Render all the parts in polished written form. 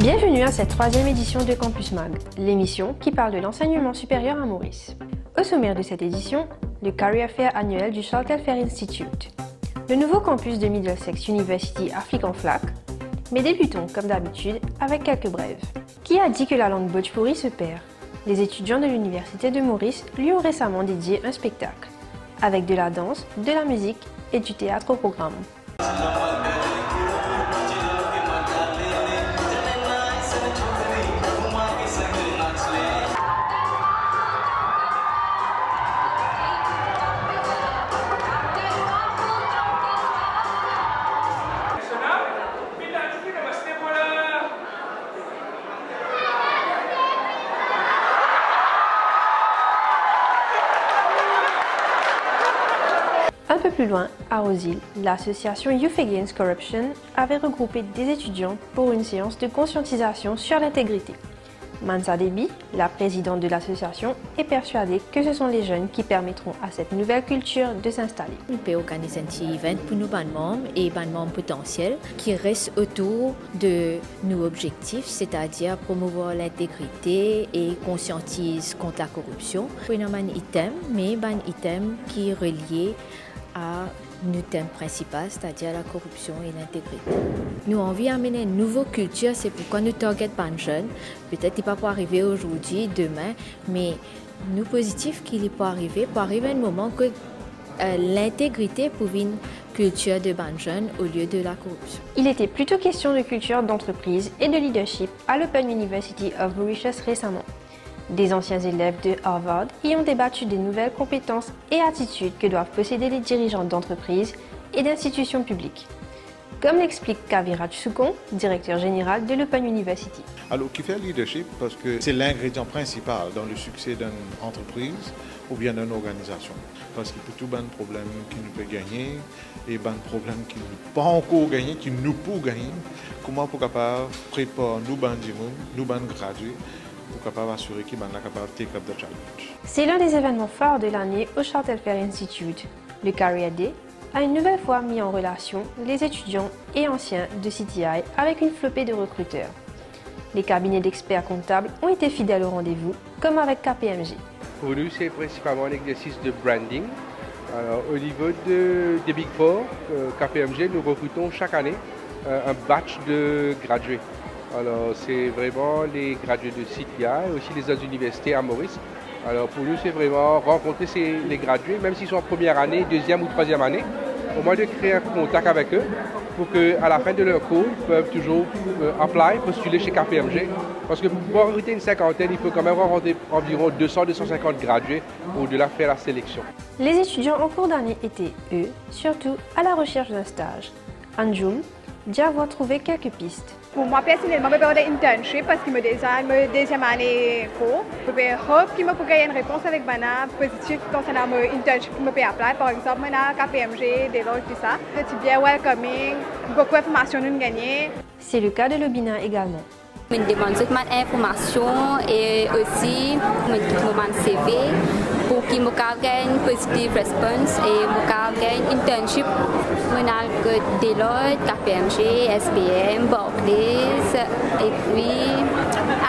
Bienvenue à cette troisième édition de Campus Mag, l'émission qui parle de l'enseignement supérieur à Maurice. Au sommaire de cette édition, le Career Fair annuel du Charles Telfair Institute, le nouveau campus de Middlesex University à Flic-en-Flac, mais débutons comme d'habitude avec quelques brèves. Qui a dit que la langue bhojpuri se perd? Les étudiants de l'Université de Maurice lui ont récemment dédié un spectacle, avec de la danse, de la musique et du théâtre au programme. Un peu plus loin, à Rosehill, l'association Youth Against Corruption avait regroupé des étudiants pour une séance de conscientisation sur l'intégrité. Mansa Debi, la présidente de l'association, est persuadée que ce sont les jeunes qui permettront à cette nouvelle culture de s'installer. On peut organiser un petit event pour nos membres et membres potentiels qui restent autour de nos objectifs, c'est-à-dire promouvoir l'intégrité et conscientiser contre la corruption. Pour un item, mais un item qui est relié à nos thèmes principaux, c'est-à-dire la corruption et l'intégrité. Nous avons envie d'amener une nouvelle culture, c'est pourquoi nous targetons pas jeunes. Peut-être qu'il ne peut pas arriver aujourd'hui, demain, mais nous positifs qu'il peut arriver un moment que l'intégrité pour une culture de jeunes au lieu de la corruption. Il était plutôt question de culture d'entreprise et de leadership à l'Open University of Mauritius récemment. Des anciens élèves de Harvard y ont débattu des nouvelles compétences et attitudes que doivent posséder les dirigeants d'entreprises et d'institutions publiques. Comme l'explique Kaviraj Sukon, directeur général de l'Open University. Alors, qui fait le leadership parce que c'est l'ingrédient principal dans le succès d'une entreprise ou bien d'une organisation. Parce qu'il y a tout un problème qui nous peut gagner et un problème qui ne peut pas encore gagner, qui nous peut gagner. Comment pour capable préparer nous gradués pour capable assurer qu'ils sont capables de take up the challenge. C'est l'un des événements forts de l'année au Charles Telfair Institute. Le Career Day a une nouvelle fois mis en relation les étudiants et anciens de CTI avec une flopée de recruteurs. Les cabinets d'experts comptables ont été fidèles au rendez-vous, comme avec KPMG. Pour nous, c'est principalement un exercice de branding. Alors, au niveau des Big Four, KPMG, nous recrutons chaque année un batch de gradués. Alors, c'est vraiment les gradués de CTI et aussi les autres universités à Maurice. Alors, pour nous, c'est vraiment rencontrer les gradués, même s'ils sont en première année, deuxième ou troisième année, au moins de créer un contact avec eux pour qu'à la fin de leur cours, ils peuvent toujours postuler chez KPMG. Parce que pour recruter une cinquantaine, il faut quand même rencontrer environ 200-250 gradués pour de là faire la sélection. Les étudiants en cours d'année étaient, eux, surtout à la recherche d'un stage. Anjum dit avoir trouvé quelques pistes. Pour moi personnellement, je vais faire des internships parce que ma deuxième année cours. Je vais essayer de gagner une réponse avec Bana positive concernant mon internship que je peux appliquer. Par exemple, je KPMG, Deloitte, tout ça. C'est bien welcoming, beaucoup d'informations à gagner. C'est le cas de Lobina également. Je demande toute ma information et aussi mon CV pour qu'il me gagne une positive réponse et me gagne une internship. Je Deloitte, KPMG, SBM, Barclays et puis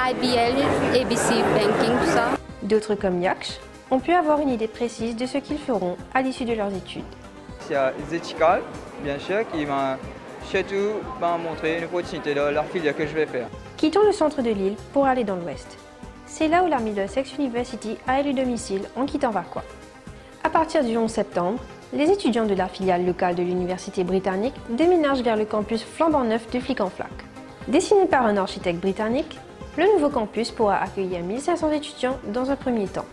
IBL, ABC Banking, tout ça. D'autres comme Yaksh ont pu avoir une idée précise de ce qu'ils feront à l'issue de leurs études. Il y a Zetical, bien sûr, qui m'a surtout montré une opportunité de la filière que je vais faire. Quittons le centre de l'île pour aller dans l'ouest. C'est là où la Middlesex University a élu domicile en quittant Vacois. À partir du 11 septembre, les étudiants de la filiale locale de l'université britannique déménagent vers le campus flambant neuf de Flic-en-Flac. Dessiné par un architecte britannique, le nouveau campus pourra accueillir 1500 étudiants dans un premier temps.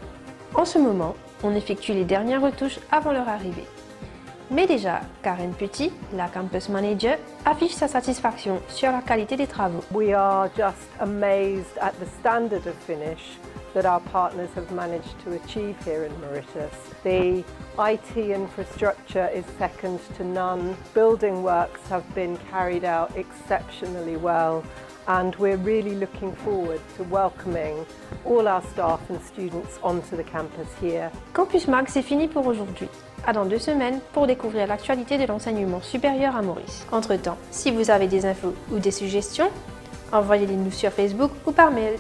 En ce moment, on effectue les dernières retouches avant leur arrivée. Mais déjà, Karen Petit, la campus manager, affiche sa satisfaction sur la qualité des travaux. We are just amazed at the standard of finish that our partners have managed to achieve here in Mauritius. The IT infrastructure is second to none. Building works have been carried out exceptionally well, and we're really looking forward to welcoming all our staff and students onto the campus here. Campus Mag, c'est fini pour aujourd'hui. À dans 2 semaines pour découvrir l'actualité de l'enseignement supérieur à Maurice. Entre-temps, si vous avez des infos ou des suggestions, Envoyez-les nous sur Facebook ou par mail.